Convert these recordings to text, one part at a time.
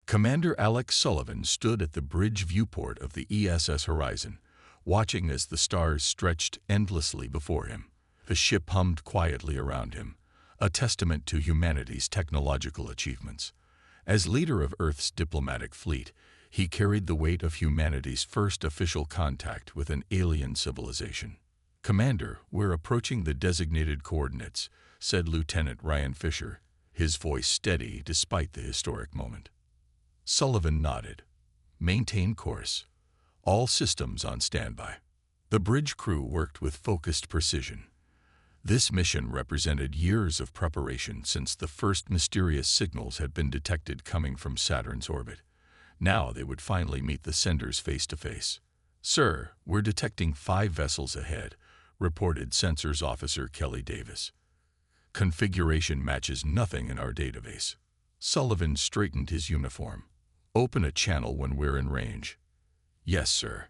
Commander Alex Sullivan stood at the bridge viewport of the ESS Horizon, watching as the stars stretched endlessly before him. The ship hummed quietly around him, a testament to humanity's technological achievements. As leader of Earth's diplomatic fleet, he carried the weight of humanity's first official contact with an alien civilization. "Commander, we're approaching the designated coordinates," said Lieutenant Ryan Fisher, his voice steady despite the historic moment. Sullivan nodded. "Maintain course. All systems on standby." The bridge crew worked with focused precision. This mission represented years of preparation since the first mysterious signals had been detected coming from Saturn's orbit. Now they would finally meet the senders face to face. "Sir, we're detecting 5 vessels ahead," reported Sensors Officer Kelly Davis. "Configuration matches nothing in our database." Sullivan straightened his uniform. "Open a channel when we're in range." "Yes, sir."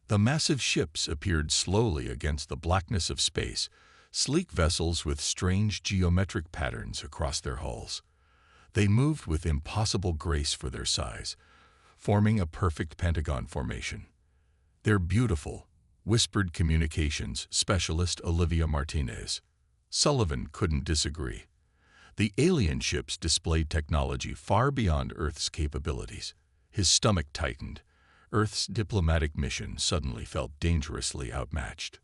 The massive ships appeared slowly against the blackness of space, sleek vessels with strange geometric patterns across their hulls. They moved with impossible grace for their size, forming a perfect pentagon formation. "They're beautiful," whispered communications specialist Olivia Martinez. Sullivan couldn't disagree. The alien ships displayed technology far beyond Earth's capabilities. His stomach tightened. Earth's diplomatic mission suddenly felt dangerously outmatched.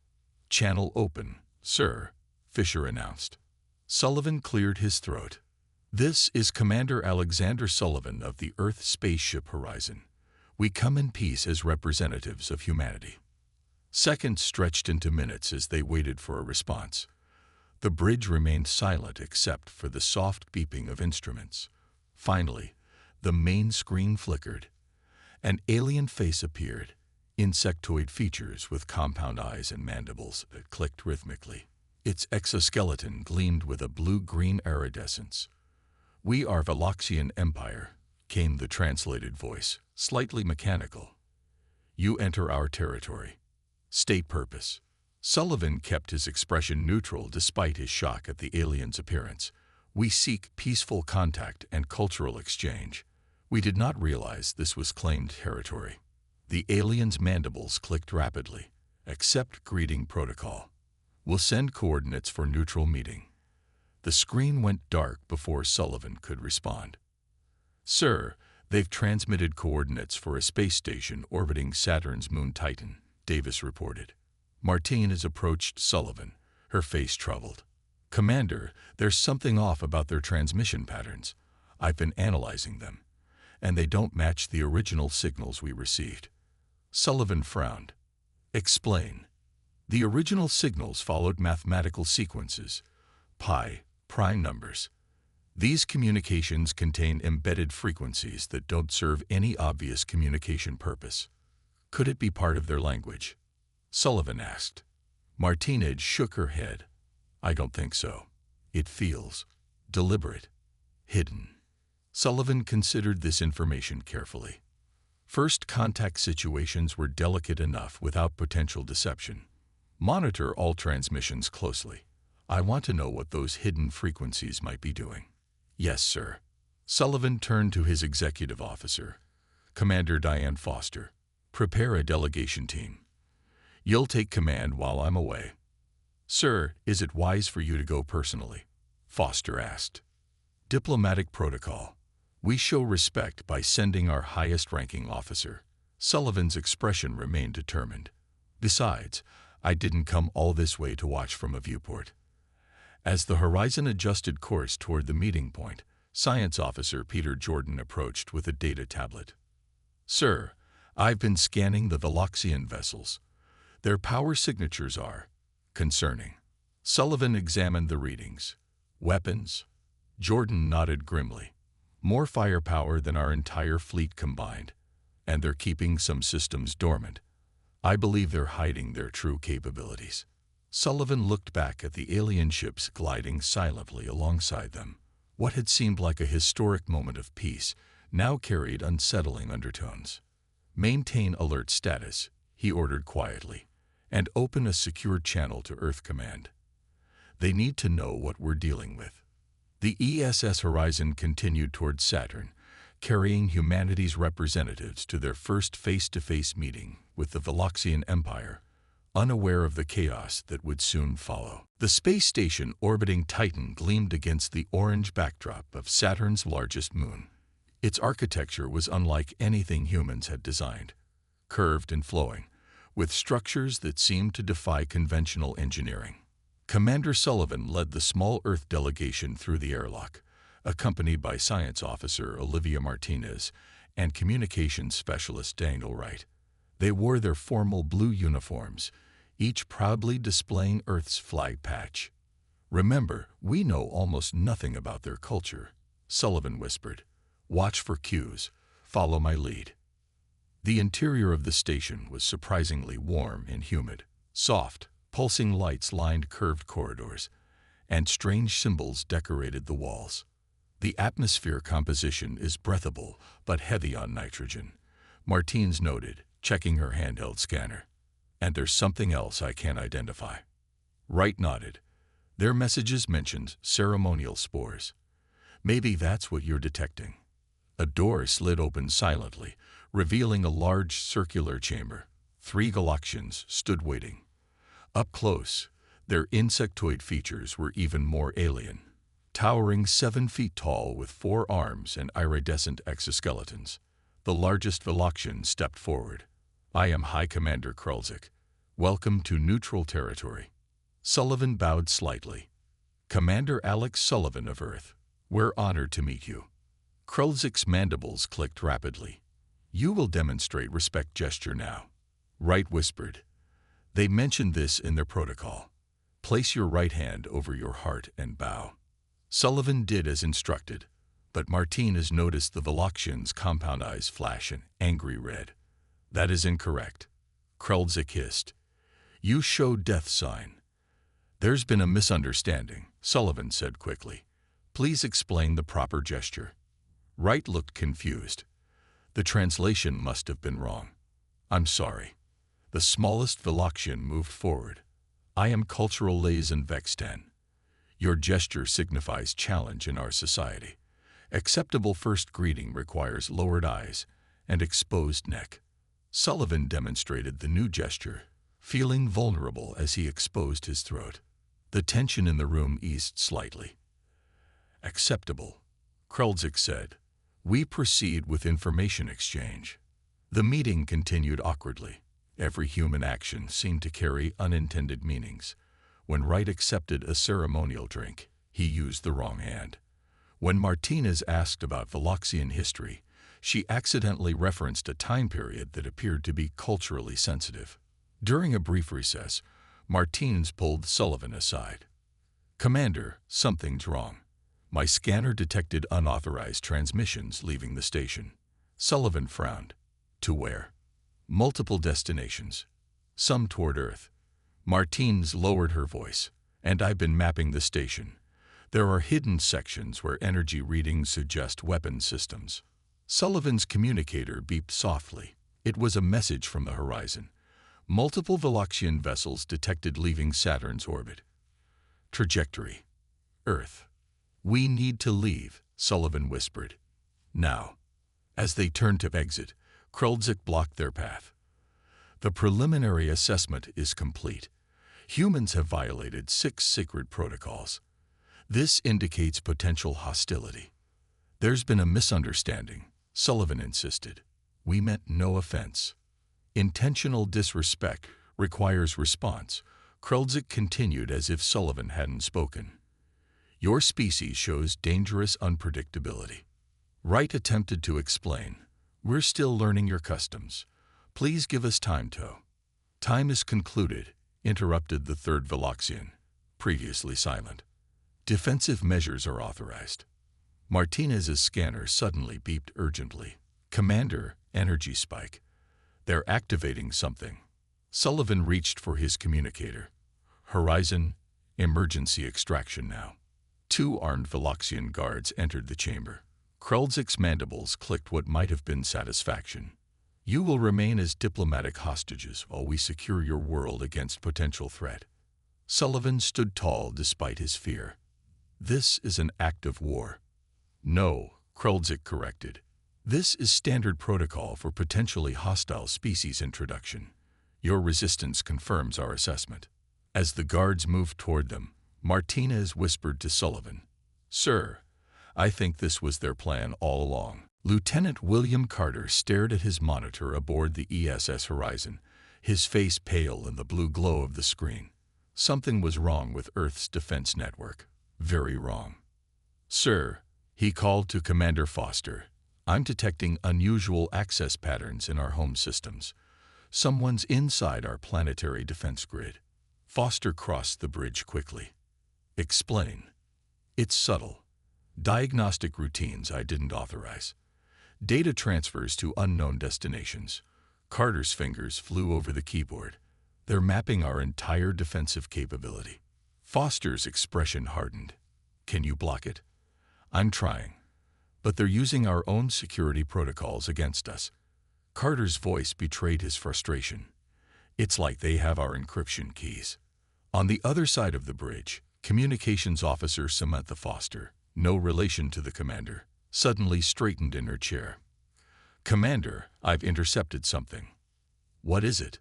"Channel open, sir," Fisher announced. Sullivan cleared his throat. "This is Commander Alexander Sullivan of the Earth Spaceship Horizon. We come in peace as representatives of humanity." Seconds stretched into minutes as they waited for a response. The bridge remained silent except for the soft beeping of instruments. Finally, the main screen flickered. An alien face appeared, insectoid features with compound eyes and mandibles that clicked rhythmically. Its exoskeleton gleamed with a blue-green iridescence. "We are Veloxian Empire," came the translated voice, slightly mechanical. "You enter our territory. State purpose." Sullivan kept his expression neutral despite his shock at the alien's appearance. "We seek peaceful contact and cultural exchange." We did not realize this was claimed territory. The alien's mandibles clicked rapidly. "Accept greeting protocol. We'll send coordinates for neutral meeting." The screen went dark before Sullivan could respond. "Sir, they've transmitted coordinates for a space station orbiting Saturn's moon Titan," Davis reported. Martinez approached Sullivan, her face troubled. "Commander, there's something off about their transmission patterns. I've been analyzing them, and they don't match the original signals we received." Sullivan frowned. "Explain." "The original signals followed mathematical sequences, pi, prime numbers. These communications contain embedded frequencies that don't serve any obvious communication purpose." "Could it be part of their language?" Sullivan asked. Martinez shook her head. "I don't think so. It feels deliberate, hidden." Sullivan considered this information carefully. First contact situations were delicate enough without potential deception. "Monitor all transmissions closely. I want to know what those hidden frequencies might be doing." "Yes, sir." Sullivan turned to his executive officer, Commander Diane Foster. "Prepare a delegation team. You'll take command while I'm away." "Sir, is it wise for you to go personally?" Foster asked. "Diplomatic protocol. We show respect by sending our highest-ranking officer." Sullivan's expression remained determined. "Besides, I didn't come all this way to watch from a viewport." As the Horizon adjusted course toward the meeting point, Science Officer Peter Jordan approached with a data tablet. "Sir, I've been scanning the Veloxian vessels. Their power signatures are concerning." Sullivan examined the readings. "Weapons?" Jordan nodded grimly. "More firepower than our entire fleet combined. And they're keeping some systems dormant. I believe they're hiding their true capabilities." Sullivan looked back at the alien ships gliding silently alongside them. What had seemed like a historic moment of peace now carried unsettling undertones. "Maintain alert status," he ordered quietly, "and open a secure channel to Earth Command. They need to know what we're dealing with." The ESS Horizon continued toward Saturn, carrying humanity's representatives to their first face-to-face meeting with the Veloxian Empire, unaware of the chaos that would soon follow. The space station orbiting Titan gleamed against the orange backdrop of Saturn's largest moon. Its architecture was unlike anything humans had designed, curved and flowing, with structures that seemed to defy conventional engineering. Commander Sullivan led the small Earth delegation through the airlock, accompanied by Science Officer Olivia Martinez and Communications Specialist Daniel Wright. They wore their formal blue uniforms, each proudly displaying Earth's flag patch. "Remember, we know almost nothing about their culture," Sullivan whispered. "Watch for cues. Follow my lead." The interior of the station was surprisingly warm and humid. Soft, pulsing lights lined curved corridors, and strange symbols decorated the walls. "The atmosphere composition is breathable but heavy on nitrogen," Martins noted, checking her handheld scanner. "And there's something else I can't identify." Wright nodded. "Their messages mentioned ceremonial spores. Maybe that's what you're detecting." A door slid open silently, revealing a large circular chamber. 3 Galaxians stood waiting. Up close, their insectoid features were even more alien. Towering 7 feet tall with 4 arms and iridescent exoskeletons, the largest Veloxian stepped forward. "I am High Commander Krulzik. Welcome to neutral territory." Sullivan bowed slightly. "Commander Alex Sullivan of Earth, we're honored to meet you." Krulzik's mandibles clicked rapidly. "You will demonstrate respect gesture now," Wright whispered. "They mentioned this in their protocol. Place your right hand over your heart and bow." Sullivan did as instructed, but Martinez noticed the Veloxian's compound eyes flash an angry red. "That is incorrect," Krulzik hissed. "You show death sign." "There's been a misunderstanding," Sullivan said quickly. "Please explain the proper gesture." Wright looked confused. "The translation must have been wrong. I'm sorry." The smallest Veloxian moved forward. "I am Cultural Liaison Vex-10. Your gesture signifies challenge in our society. Acceptable first greeting requires lowered eyes and exposed neck." Sullivan demonstrated the new gesture, feeling vulnerable as he exposed his throat. The tension in the room eased slightly. "Acceptable," Krulzik said. "We proceed with information exchange." The meeting continued awkwardly. Every human action seemed to carry unintended meanings. When Wright accepted a ceremonial drink, he used the wrong hand. When Martinez asked about Veloxian history, she accidentally referenced a time period that appeared to be culturally sensitive. During a brief recess, Martinez pulled Sullivan aside. "Commander, something's wrong. My scanner detected unauthorized transmissions leaving the station." Sullivan frowned. "To where?" "Multiple destinations. Some toward Earth." Martinez lowered her voice. "And I've been mapping the station. There are hidden sections where energy readings suggest weapon systems." Sullivan's communicator beeped softly. It was a message from the horizon. "Multiple Veloxian vessels detected leaving Saturn's orbit. Trajectory: Earth." "We need to leave," Sullivan whispered. "Now." As they turned to exit, Krulzik blocked their path. "The preliminary assessment is complete. Humans have violated 6 sacred protocols. This indicates potential hostility." "There's been a misunderstanding," Sullivan insisted. "We meant no offense." "Intentional disrespect requires response," Krulzik continued as if Sullivan hadn't spoken. "Your species shows dangerous unpredictability." Wright attempted to explain. "We're still learning your customs. Please give us time to—" "Time is concluded," interrupted the 3rd Veloxian, previously silent. "Defensive measures are authorized." Martinez's scanner suddenly beeped urgently. "Commander, energy spike. They're activating something." Sullivan reached for his communicator. "Horizon, emergency extraction now." 2 armed Veloxian guards entered the chamber. Krulzik's mandibles clicked what might have been satisfaction. "You will remain as diplomatic hostages while we secure your world against potential threat." Sullivan stood tall despite his fear. "This is an act of war." "No," Krulzik corrected. This is standard protocol for potentially hostile species introduction. Your resistance confirms our assessment. As the guards moved toward them, Martinez whispered to Sullivan, "Sir, I think this was their plan all along." Lieutenant William Carter stared at his monitor aboard the ESS Horizon, his face pale in the blue glow of the screen. Something was wrong with Earth's defense network. Very wrong. "Sir," he called to Commander Foster, "I'm detecting unusual access patterns in our home systems. Someone's inside our planetary defense grid." Foster crossed the bridge quickly. "Explain." "It's subtle. Diagnostic routines I didn't authorize. Data transfers to unknown destinations." Carter's fingers flew over the keyboard. "They're mapping our entire defensive capability." Foster's expression hardened. "Can you block it?" "I'm trying. But they're using our own security protocols against us." Carter's voice betrayed his frustration. "It's like they have our encryption keys." On the other side of the bridge, Communications Officer Samantha Foster, no relation to the commander, suddenly straightened in her chair. "Commander, I've intercepted something." "What is it?"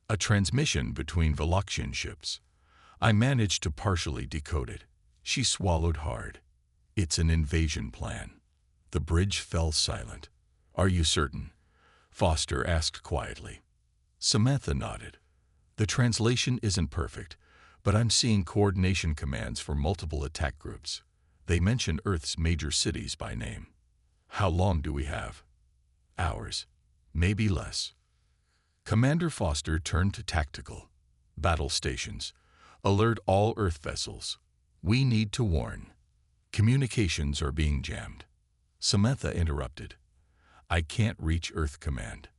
"A transmission between Veloxian ships. I managed to partially decode it." She swallowed hard. "It's an invasion plan." The bridge fell silent. "Are you certain?" Foster asked quietly. Samantha nodded. "The translation isn't perfect, but I'm seeing coordination commands for multiple attack groups. They mention Earth's major cities by name." "How long do we have?" "Hours. Maybe less." Commander Foster turned to tactical. "Battle stations. Alert all Earth vessels. We need to warn. Communications are being jammed." Samantha interrupted. "I can't reach Earth Command."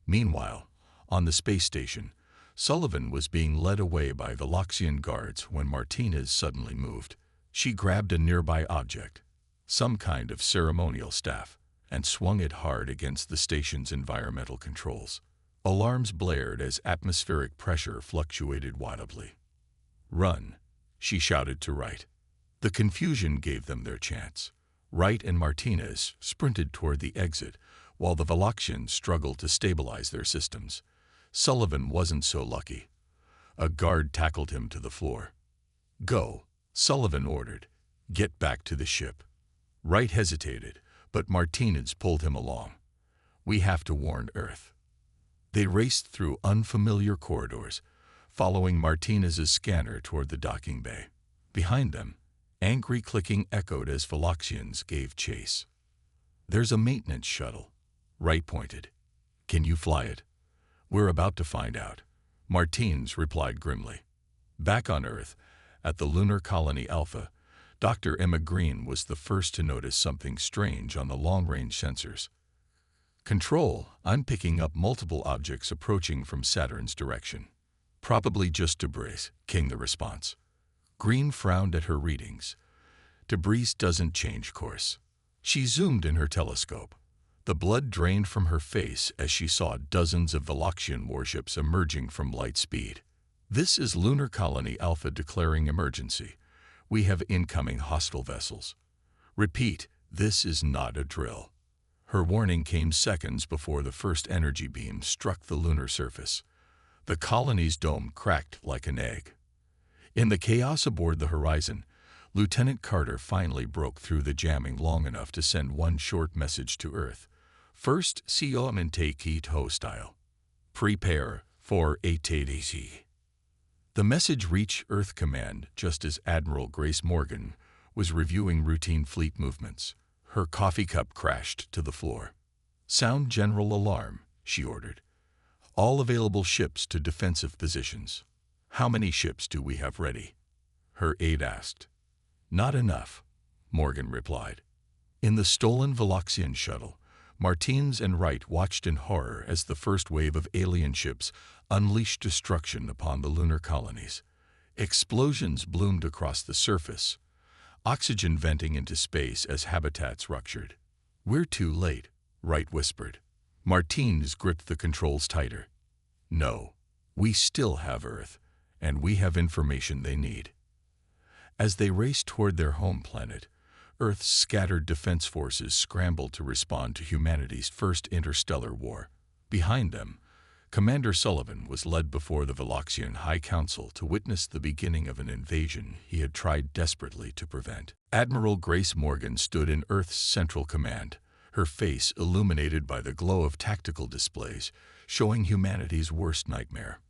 Meanwhile, on the space station, Sullivan was being led away by Veloxian guards when Martinez suddenly moved. She grabbed a nearby object, some kind of ceremonial staff, and swung it hard against the station's environmental controls. Alarms blared as atmospheric pressure fluctuated wildly. "Run," she shouted to Wright. The confusion gave them their chance. Wright and Martinez sprinted toward the exit, while the Veloxians struggled to stabilize their systems. Sullivan wasn't so lucky. A guard tackled him to the floor. "Go," Sullivan ordered. "Get back to the ship." Wright hesitated, but Martinez pulled him along. "We have to warn Earth." They raced through unfamiliar corridors, following Martinez's scanner toward the docking bay. Behind them, angry clicking echoed as Veloxians gave chase. "There's a maintenance shuttle," Wright pointed. "Can you fly it?" "We're about to find out," Martinez replied grimly. Back on Earth, at the lunar colony Alpha, Dr. Emma Green was the first to notice something strange on the long-range sensors. "Control, I'm picking up multiple objects approaching from Saturn's direction." "Probably just debris," came the response. Green frowned at her readings. "Debris doesn't change course." She zoomed in her telescope. The blood drained from her face as she saw dozens of Veloxian warships emerging from light speed. "This is Lunar Colony Alpha declaring emergency. We have incoming hostile vessels. Repeat, this is not a drill." Her warning came seconds before the first energy beam struck the lunar surface. The colony's dome cracked like an egg. In the chaos aboard the Horizon, Lieutenant Carter finally broke through the jamming long enough to send one short message to Earth. "First, Siomante hostile. Prepare for ATDC." The message reached Earth Command just as Admiral Grace Morgan was reviewing routine fleet movements. Her coffee cup crashed to the floor. "Sound general alarm," she ordered. "All available ships to defensive positions." "How many ships do we have ready?" her aide asked. "Not enough," Morgan replied. In the stolen Veloxian shuttle, Martinez and Wright watched in horror as the first wave of alien ships unleashed destruction upon the lunar colonies. Explosions bloomed across the surface, oxygen venting into space as habitats ruptured. "We're too late," Wright whispered. Martinez gripped the controls tighter. "No, we still have Earth, and we have information they need." As they raced toward their home planet, Earth's scattered defense forces scrambled to respond to humanity's first interstellar war. Behind them, Commander Sullivan was led before the Veloxian High Council to witness the beginning of an invasion he had tried desperately to prevent. Admiral Grace Morgan stood in Earth's Central Command, her face illuminated by the glow of tactical displays, showing humanity's worst nightmare.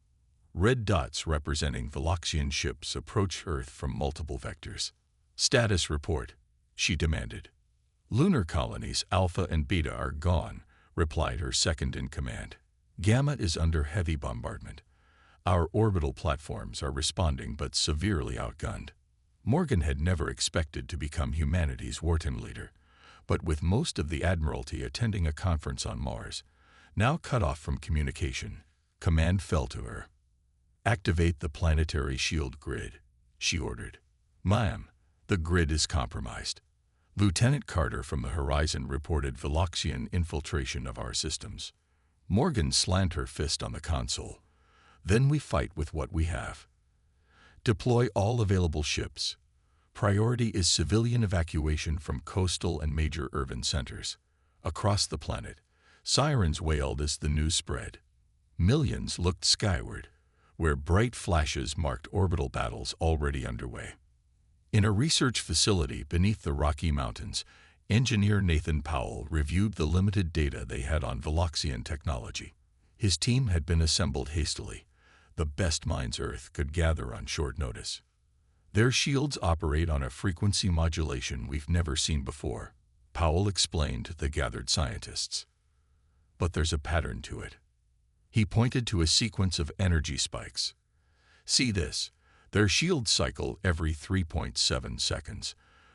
Red dots representing Veloxian ships approach Earth from multiple vectors. "Status report," she demanded. "Lunar colonies Alpha and Beta are gone," replied her second-in-command. "Gamma is under heavy bombardment. Our orbital platforms are responding but severely outgunned." Morgan had never expected to become humanity's wartime leader, but with most of the Admiralty attending a conference on Mars, now cut off from communication, command fell to her. "Activate the planetary shield grid," she ordered. "Ma'am, the grid is compromised. Lieutenant Carter from the Horizon reported Veloxian infiltration of our systems." Morgan slammed her fist on the console. "Then we fight with what we have. Deploy all available ships. Priority is civilian evacuation from coastal and major urban centers." Across the planet, sirens wailed as the news spread. Millions looked skyward, where bright flashes marked orbital battles already underway. In a research facility beneath the Rocky Mountains, engineer Nathan Powell reviewed the limited data they had on Veloxian technology. His team had been assembled hastily, the best minds Earth could gather on short notice. "Their shields operate on a frequency modulation we've never seen before," Powell explained to the gathered scientists. "But there's a pattern to it." He pointed to a sequence of energy spikes. "See this? Their shields cycle every 3.7 seconds.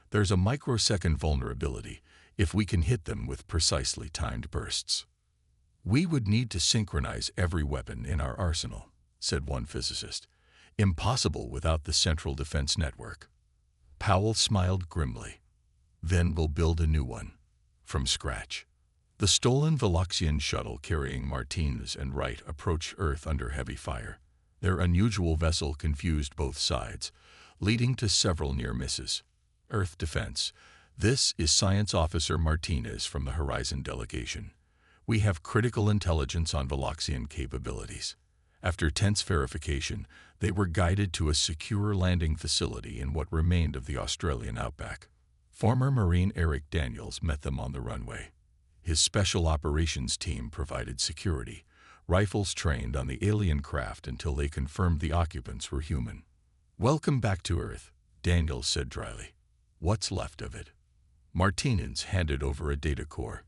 There's a microsecond vulnerability if we can hit them with precisely timed bursts." "We would need to synchronize every weapon in our arsenal," said one physicist. "Impossible without the Central Defense Network." Powell smiled grimly. "Then we'll build a new one, from scratch." The stolen Veloxian shuttle carrying Martinez and Wright approached Earth under heavy fire. Their unusual vessel confused both sides, leading to several near misses. "Earth Defense, this is Science Officer Martinez from the Horizon delegation. We have critical intelligence on Veloxian capabilities." After tense verification, they were guided to a secure landing facility in what remained of the Australian outback. Former Marine Eric Daniels met them on the runway. His special operations team provided security, rifles trained on the alien craft until they confirmed the occupants were human. "Welcome back to Earth," Daniels said dryly. "What's left of it?" Martinez handed over a data core.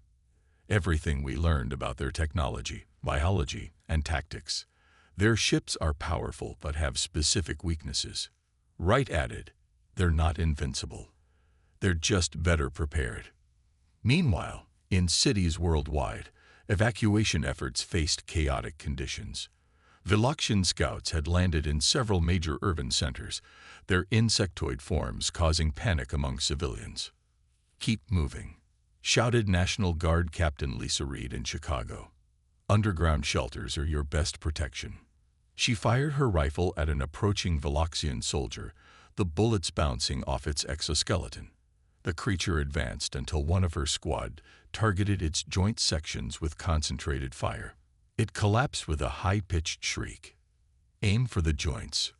"Everything we learned about their technology, biology, and tactics. Their ships are powerful but have specific weaknesses." Wright added, "They're not invincible. They're just better prepared." Meanwhile, in cities worldwide, evacuation efforts faced chaotic conditions. Veloxian scouts had landed in several major urban centers, their insectoid forms causing panic among civilians. "Keep moving," shouted National Guard Captain Lisa Reed in Chicago. "Underground shelters are your best protection." She fired her rifle at an approaching Veloxian soldier, the bullets bouncing off its exoskeleton. The creature advanced until one of her squad targeted its joint sections with concentrated fire. It collapsed with a high-pitched shriek. "Aim for the joints,"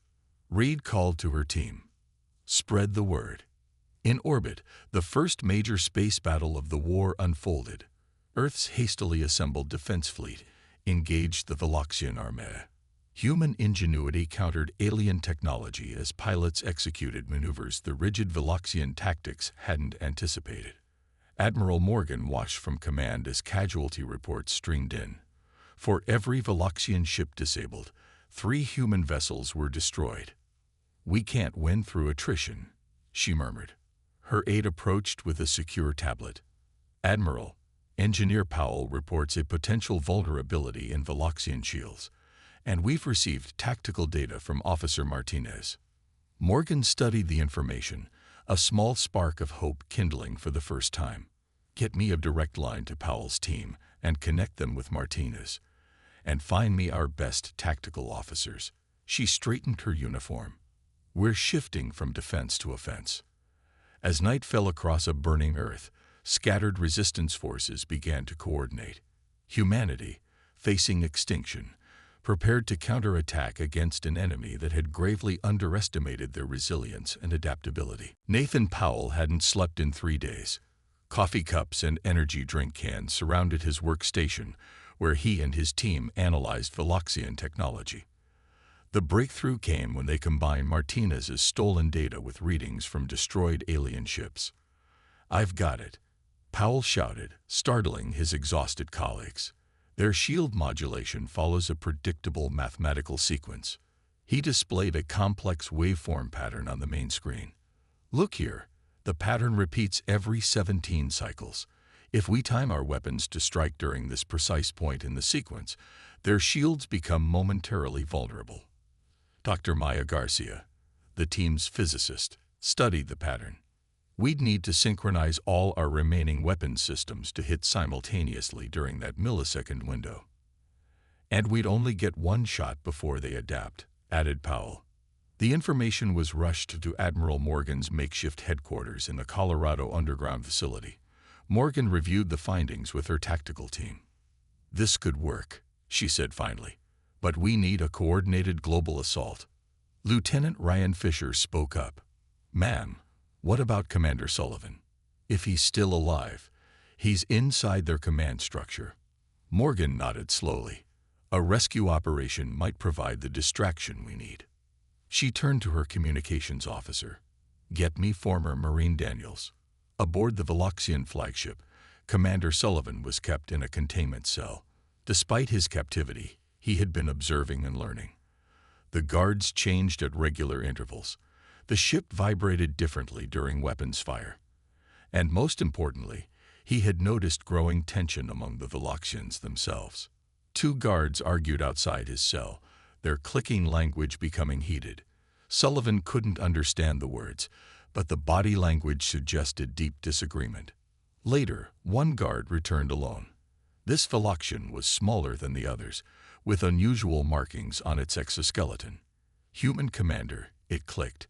Reed called to her team. "Spread the word." In orbit, the first major space battle of the war unfolded. Earth's hastily assembled defense fleet engaged the Veloxian armada. Human ingenuity countered alien technology as pilots executed maneuvers the rigid Veloxian tactics hadn't anticipated. Admiral Morgan watched from command as casualty reports streamed in. For every Veloxian ship disabled, 3 human vessels were destroyed. "We can't win through attrition," she murmured. Her aide approached with a secure tablet. "Admiral, Engineer Powell reports a potential vulnerability in Veloxian shields, and we've received tactical data from Officer Martinez." Morgan studied the information, a small spark of hope kindling for the first time. "Get me a direct line to Powell's team and connect them with Martinez. And find me our best tactical officers." She straightened her uniform. "We're shifting from defense to offense." As night fell across a burning Earth, scattered resistance forces began to coordinate. Humanity, facing extinction, prepared to counterattack against an enemy that had gravely underestimated their resilience and adaptability. Nathan Powell hadn't slept in 3 days. Coffee cups and energy drink cans surrounded his workstation, where he and his team analyzed Veloxian technology. The breakthrough came when they combined Martinez's stolen data with readings from destroyed alien ships. "I've got it," Powell shouted, startling his exhausted colleagues. Their shield modulation follows a predictable mathematical sequence. He displayed a complex waveform pattern on the main screen. "Look here, the pattern repeats every 17 cycles. If we time our weapons to strike during this precise point in the sequence, their shields become momentarily vulnerable." Dr. Maya Garcia, the team's physicist, studied the pattern. "We'd need to synchronize all our remaining weapons systems to hit simultaneously during that millisecond window. And we'd only get one shot before they adapt," added Powell. The information was rushed to Admiral Morgan's makeshift headquarters in the Colorado underground facility. Morgan reviewed the findings with her tactical team. "This could work," she said finally, "but we need a coordinated global assault." Lieutenant Ryan Fisher spoke up. "Ma'am, what about Commander Sullivan? If he's still alive, he's inside their command structure." Morgan nodded slowly. "A rescue operation might provide the distraction we need." She turned to her communications officer. "Get me former Marine Daniels." Aboard the Veloxian flagship, Commander Sullivan was kept in a containment cell. Despite his captivity, he had been observing and learning. The guards changed at regular intervals. The ship vibrated differently during weapons fire. And most importantly, he had noticed growing tension among the Veloxians themselves. 2 guards argued outside his cell, their clicking language becoming heated. Sullivan couldn't understand the words, but the body language suggested deep disagreement. Later, one guard returned alone. This Veloxian was smaller than the others, with unusual markings on its exoskeleton. "Human commander," it clicked,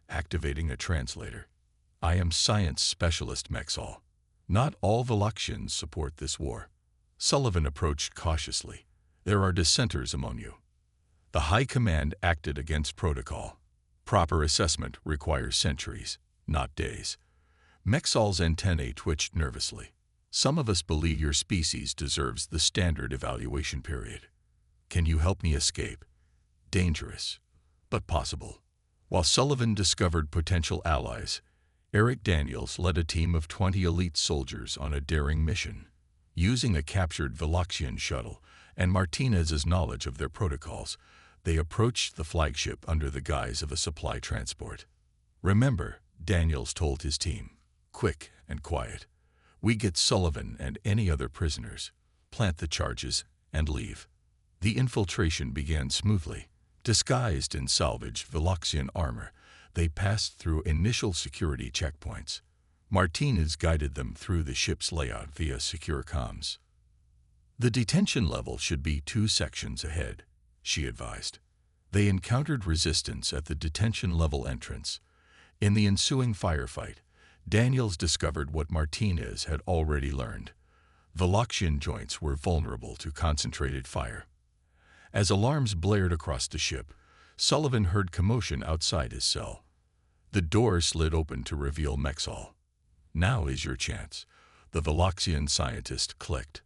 activating a translator. "I am Science Specialist Mexall. Not all Veloxians support this war." Sullivan approached cautiously. "There are dissenters among you." The High Command acted against protocol. Proper assessment requires centuries, not days. Mexall's antennae twitched nervously. "Some of us believe your species deserves the standard evaluation period. Can you help me escape?" Dangerous, but possible. While Sullivan discovered potential allies, Eric Daniels led a team of 20 elite soldiers on a daring mission. Using a captured Veloxian shuttle and Martinez's knowledge of their protocols, they approached the flagship under the guise of a supply transport. "Remember," Daniels told his team, "quick and quiet. We get Sullivan and any other prisoners, plant the charges, and leave." The infiltration began smoothly. Disguised in salvaged Veloxian armor, they passed through initial security checkpoints. Martinez guided them through the ship's layout via secure comms. "The detention level should be 2 sections ahead," she advised. They encountered resistance at the detention level entrance. In the ensuing firefight, Daniels discovered what Martinez had already learned. Veloxian joints were vulnerable to concentrated fire. As alarms blared across the ship, Sullivan heard commotion outside his cell. The door slid open to reveal Mexall. "Now is your chance," the Veloxian scientist clicked.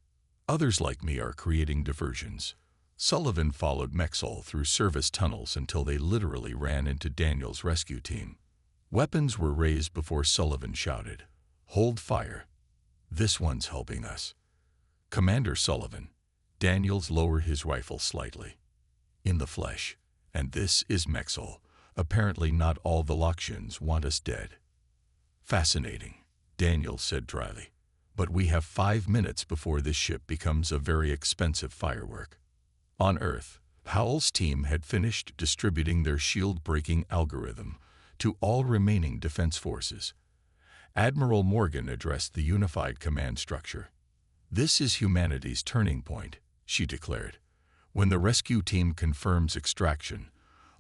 "Others like me are creating diversions." Sullivan followed Mexall through service tunnels until they literally ran into Daniels' rescue team. Weapons were raised before Sullivan shouted, "Hold fire. This one's helping us." "Commander Sullivan." Daniels lowered his rifle slightly. "In the flesh. And this is Mexall. Apparently not all Veloxians want us dead." "Fascinating," Daniels said dryly. "But we have 5 minutes before this ship becomes a very expensive firework." On Earth, Powell's team had finished distributing their shield-breaking algorithm to all remaining defense forces. Admiral Morgan addressed the unified command structure. "This is humanity's turning point," she declared. "When the rescue team confirms extraction,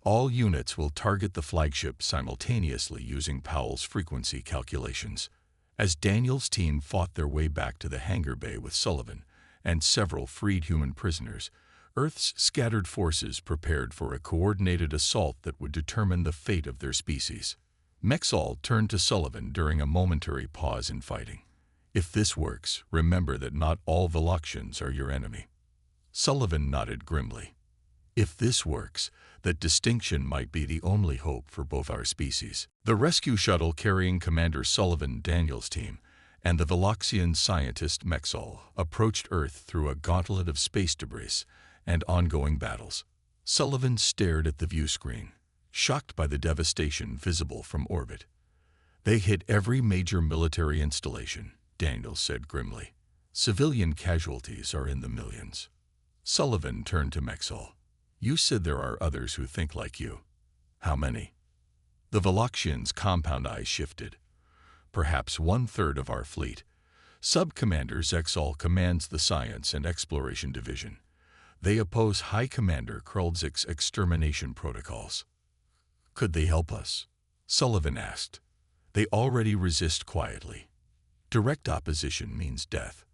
All units will target the flagship simultaneously using Powell's frequency calculations. As Daniel's team fought their way back to the hangar bay with Sullivan and several freed human prisoners, Earth's scattered forces prepared for a coordinated assault that would determine the fate of their species. Mexall turned to Sullivan during a momentary pause in fighting. "If this works, remember that not all Veloxians are your enemy." Sullivan nodded grimly. "If this works, that distinction might be the only hope for both our species." The rescue shuttle carrying Commander Sullivan Daniel's team and the Veloxian scientist Mexall approached Earth through a gauntlet of space debris and ongoing battles. Sullivan stared at the view screen, shocked by the devastation visible from orbit. "They hit every major military installation," Daniel said grimly. "Civilian casualties are in the millions." Sullivan turned to Mexall. "You said there are others who think like you. How many?" The Veloxian's compound eyes shifted. "Perhaps 1/3 of our fleet. Sub-Commander Zexal commands the Science and Exploration Division. They oppose High Commander Kruldzik's extermination protocols." "Could they help us?" Sullivan asked. "They already resist quietly. Direct opposition means death."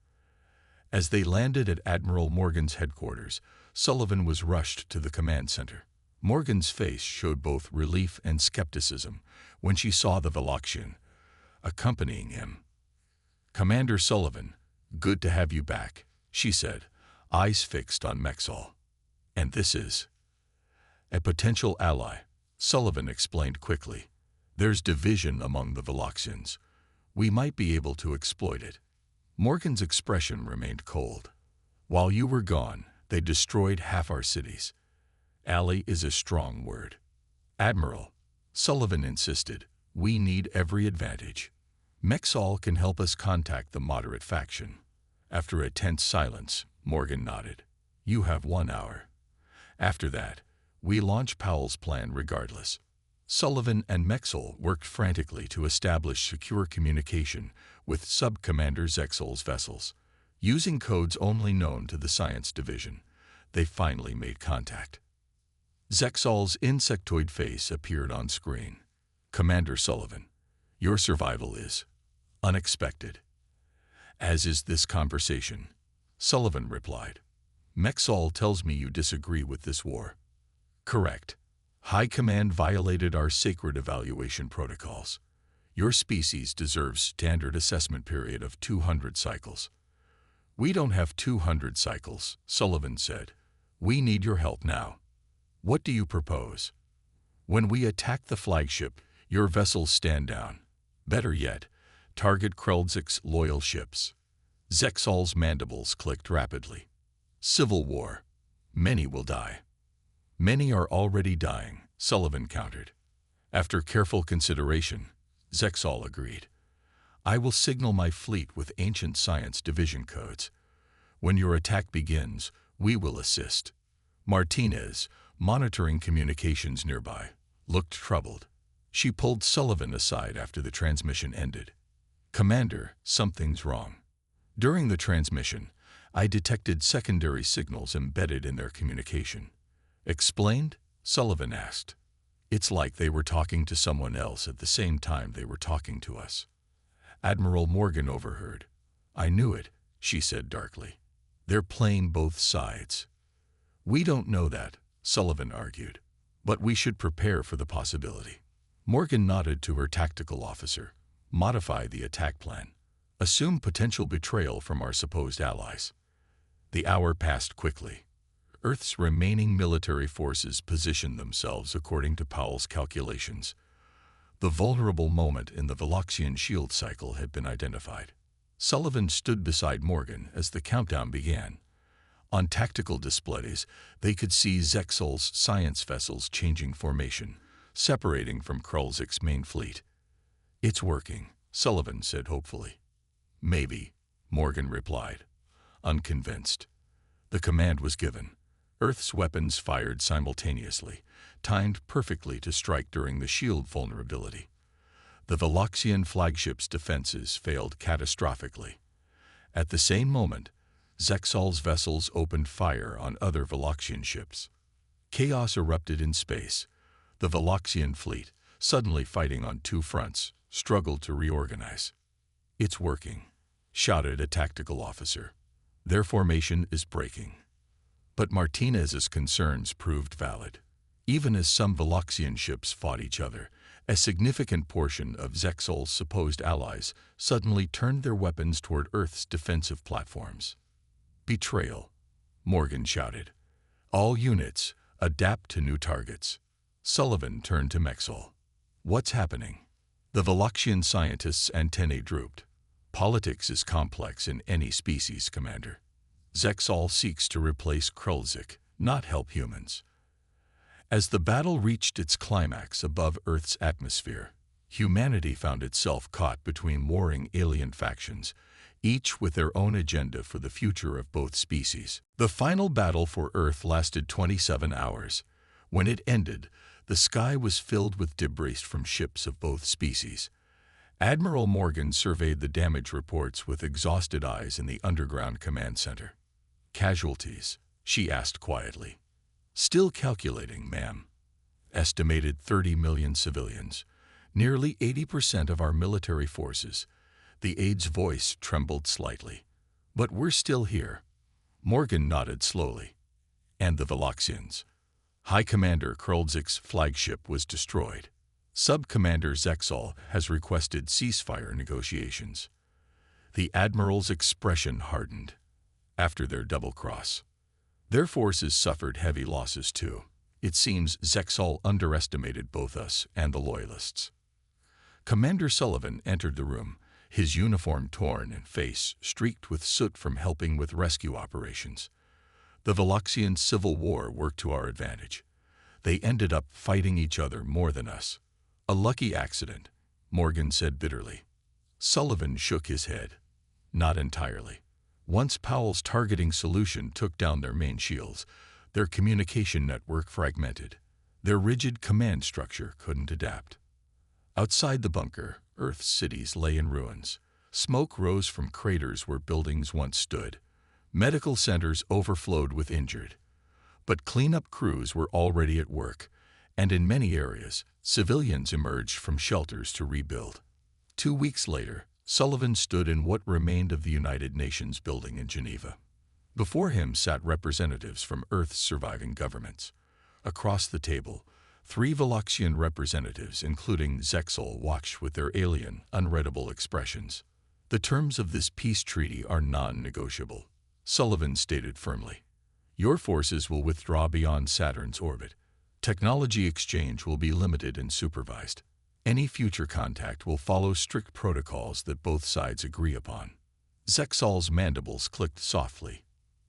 As they landed at Admiral Morgan's headquarters, Sullivan was rushed to the command center. Morgan's face showed both relief and skepticism when she saw the Veloxian accompanying him. "Commander Sullivan, good to have you back," she said, eyes fixed on Mexall. "And this is a potential ally," Sullivan explained quickly. "There's division among the Veloxians. We might be able to exploit it." Morgan's expression remained cold. "While you were gone, they destroyed half our cities." "Ally is a strong word." "Admiral," Sullivan insisted, "we need every advantage. Mexall can help us contact the moderate faction." After a tense silence, Morgan nodded. "You have 1 hour. After that, we launch Powell's plan regardless." Sullivan and Mexall worked frantically to establish secure communication with Sub-Commander Zexal's vessels. Using codes only known to the Science Division, they finally made contact. Zexal's insectoid face appeared on screen. "Commander Sullivan, your survival is unexpected. As is this conversation," Sullivan replied. "Mexall tells me you disagree with this war." "Correct. High Command violated our sacred evaluation protocols. Your species deserves standard assessment period of 200 cycles." "We don't have 200 cycles," Sullivan said. "We need your help now. What do you propose?" "When we attack the flagship, your vessels stand down. Better yet, target Kruldzik's loyal ships." Zexal's mandibles clicked rapidly. "Civil war. Many will die." "Many are already dying," Sullivan countered. After careful consideration, Zexal agreed. "I will signal my fleet with ancient Science Division codes. When your attack begins, we will assist." Martinez, monitoring communications nearby, looked troubled. She pulled Sullivan aside after the transmission ended. "Commander, something's wrong. During the transmission, I detected secondary signals embedded in their communication." "Explained?" Sullivan asked. "It's like they were talking to someone else at the same time they were talking to us." Admiral Morgan overheard. "I knew it," she said darkly. "They're playing both sides." "We don't know that," Sullivan argued. "But we should prepare for the possibility." Morgan nodded to her tactical officer. "Modify the attack plan. Assume potential betrayal from our supposed allies." The hour passed quickly. Earth's remaining military forces positioned themselves according to Powell's calculations. The vulnerable moment in the Veloxian shield cycle had been identified. Sullivan stood beside Morgan as the countdown began. On tactical displays, they could see Zexal's science vessels changing formation, separating from Kruldzik's main fleet. "It's working," Sullivan said hopefully. "Maybe," Morgan replied, unconvinced. The command was given. Earth's weapons fired simultaneously, timed perfectly to strike during the shield vulnerability. The Veloxian flagship's defenses failed catastrophically. At the same moment, Zexal's vessels opened fire on other Veloxian ships. Chaos erupted in space, The Veloxian fleet, suddenly fighting on two fronts, struggled to reorganize. "It's working," shouted a tactical officer. "Their formation is breaking." But Martinez's concerns proved valid. Even as some Veloxian ships fought each other, a significant portion of Zexal's supposed allies suddenly turned their weapons toward Earth's defensive platforms. "Betrayal," Morgan shouted. "All units, adapt to new targets." Sullivan turned to Mexal. "What's happening?" The Veloxian scientist's antennae drooped. "Politics is complex in any species, Commander. Zexal seeks to replace Krulzik, not help humans." As the battle reached its climax above Earth's atmosphere, humanity found itself caught between warring alien factions, each with their own agenda for the future of both species. The final battle for Earth lasted 27 hours. When it ended, the sky was filled with debris from ships of both species. Admiral Morgan surveyed the damage reports with exhausted eyes in the underground command center. "Casualties?" she asked quietly. "Still calculating, ma'am." "Estimated 30 million civilians, nearly 80% of our military forces." The aide's voice trembled slightly. "But we're still here." Morgan nodded slowly. "And the Veloxians?" "High Commander Krulzik's flagship was destroyed. Sub-Commander Zexal has requested ceasefire negotiations." The Admiral's expression hardened. "After their double-cross. Their forces suffered heavy losses too. It seems Zexal underestimated both us and the Loyalists." Commander Sullivan entered the room, his uniform torn and face streaked with soot from helping with rescue operations. "The Veloxian civil war worked to our advantage. They ended up fighting each other more than us." "A lucky accident," Morgan said bitterly. Sullivan shook his head. "Not entirely. Once Powell's targeting solution took down their main shields, their communication network fragmented. Their rigid command structure couldn't adapt." Outside the bunker, Earth's cities lay in ruins. Smoke rose from craters where buildings once stood. Medical centers overflowed with injured. But cleanup crews were already at work, and in many areas, civilians emerged from shelters to rebuild. 2 weeks later, Sullivan stood in what remained of the United Nations building in Geneva. Before him sat representatives from Earth's surviving governments. Across the table, 3 Veloxian representatives, including Zexal, watched with their alien, unreadable expressions. "The terms of this peace treaty are non-negotiable," Sullivan stated firmly. "Your forces will withdraw beyond Saturn's orbit. Technology exchange will be limited and supervised. Any future contact will follow strict protocols that both sides agree upon." Zexal's mandibles clicked softly.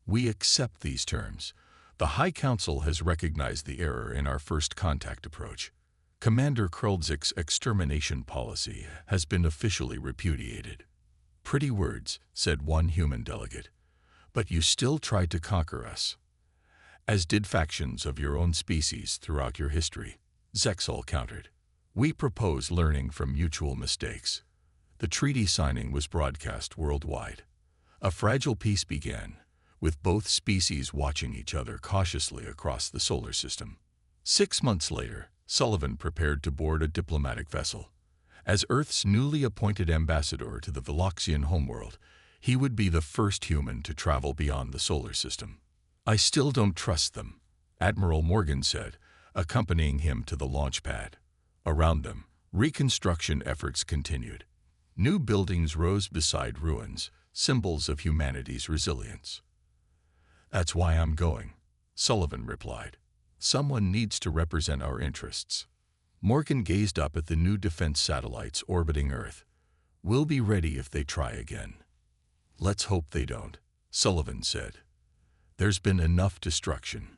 "We accept these terms. The High Council has recognized the error in our first contact approach. Commander Krulzik's extermination policy has been officially repudiated." "Pretty words," said one human delegate. "But you still tried to conquer us." "As did factions of your own species throughout your history," Zexal countered. "We propose learning from mutual mistakes." The treaty signing was broadcast worldwide. A fragile peace began, with both species watching each other cautiously across the solar system. 6 months later, Sullivan prepared to board a diplomatic vessel. As Earth's newly appointed ambassador to the Veloxian homeworld, he would be the first human to travel beyond the solar system. "I still don't trust them," Admiral Morgan said, accompanying him to the launch pad. Around them, reconstruction efforts continued. New buildings rose beside ruins, symbols of humanity's resilience. "That's why I'm going," Sullivan replied. "Someone needs to represent our interests." Morgan gazed up at the new defense satellites orbiting Earth. "We'll be ready if they try again." "Let's hope they don't," Sullivan said. "There's been enough destruction."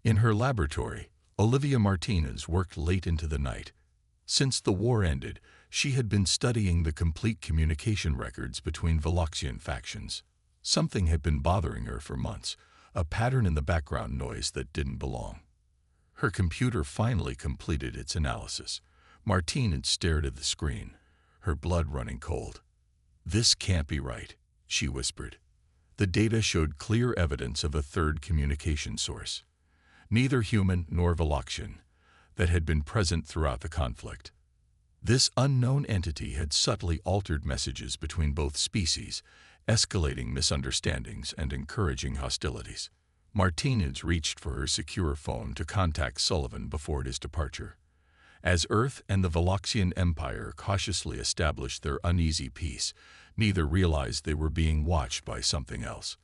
In her laboratory, Olivia Martinez worked late into the night. Since the war ended, she had been studying the complete communication records between Veloxian factions. Something had been bothering her for months, a pattern in the background noise that didn't belong. Her computer finally completed its analysis. Martinez stared at the screen, her blood running cold. "This can't be right," she whispered. The data showed clear evidence of a third communication source. Neither human nor Veloxian. that had been present throughout the conflict. This unknown entity had subtly altered messages between both species, escalating misunderstandings and encouraging hostilities. Martinez reached for her secure phone to contact Sullivan before his departure. As Earth and the Veloxian Empire cautiously established their uneasy peace, neither realized they were being watched by something else,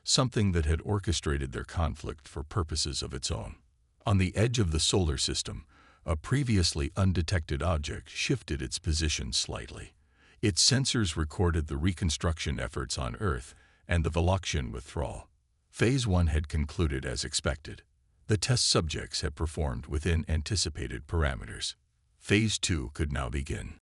something that had orchestrated their conflict for purposes of its own. On the edge of the solar system, a previously undetected object shifted its position slightly. Its sensors recorded the reconstruction efforts on Earth and the Veloxian withdrawal. Phase 1 had concluded as expected. The test subjects had performed within anticipated parameters. Phase 2 could now begin.